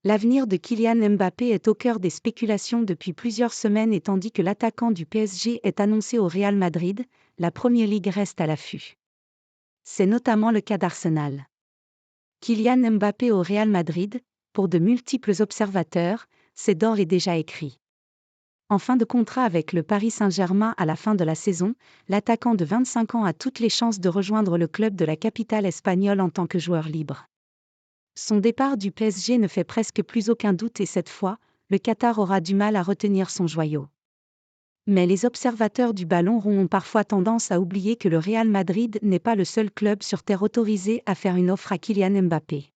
L'avenir de Kylian Mbappé est au cœur des spéculations depuis plusieurs semaines et tandis que l'attaquant du PSG est annoncé au Real Madrid, la Premier League reste à l'affût. C'est notamment le cas d'Arsenal. Kylian Mbappé au Real Madrid, pour de multiples observateurs, c'est d'ores et déjà écrit. En fin de contrat avec le Paris Saint-Germain à la fin de la saison, l'attaquant de 25 ans a toutes les chances de rejoindre le club de la capitale espagnole en tant que joueur libre. Son départ du PSG ne fait presque plus aucun doute et cette fois, le Qatar aura du mal à retenir son joyau. Mais les observateurs du ballon rond ont parfois tendance à oublier que le Real Madrid n'est pas le seul club sur terre autorisé à faire une offre à Kylian Mbappé.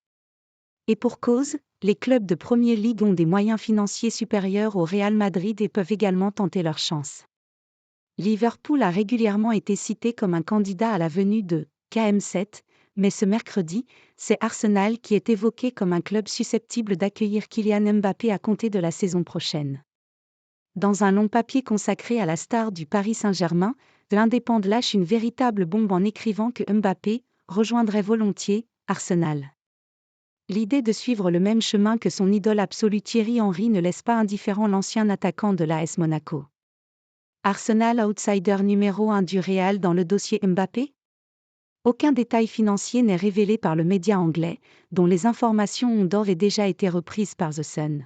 Et pour cause, les clubs de Premier League ont des moyens financiers supérieurs au Real Madrid et peuvent également tenter leur chance. Liverpool a régulièrement été cité comme un candidat à la venue de KM7, mais ce mercredi, c'est Arsenal qui est évoqué comme un club susceptible d'accueillir Kylian Mbappé à compter de la saison prochaine. Dans un long papier consacré à la star du Paris Saint-Germain, l'Indépendant lâche une véritable bombe en écrivant que Mbappé rejoindrait volontiers Arsenal. L'idée de suivre le même chemin que son idole absolue Thierry Henry ne laisse pas indifférent l'ancien attaquant de l'AS Monaco. Arsenal outsider numéro 1 du Real dans le dossier Mbappé ? Aucun détail financier n'est révélé par le média anglais, dont les informations ont d'ores et déjà été reprises par The Sun.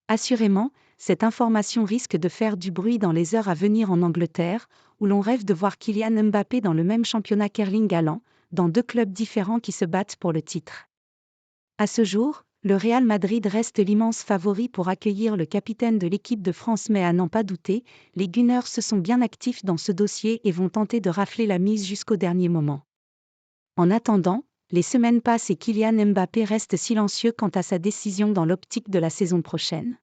Assurément, cette information risque de faire du bruit dans les heures à venir en Angleterre, où l'on rêve de voir Kylian Mbappé dans le même championnat qu'Erling Haaland, dans deux clubs différents qui se battent pour le titre. À ce jour, le Real Madrid reste l'immense favori pour accueillir le capitaine de l'équipe de France mais à n'en pas douter, les Gunners se sont bien actifs dans ce dossier et vont tenter de rafler la mise jusqu'au dernier moment. En attendant, les semaines passent et Kylian Mbappé reste silencieux quant à sa décision dans l'optique de la saison prochaine.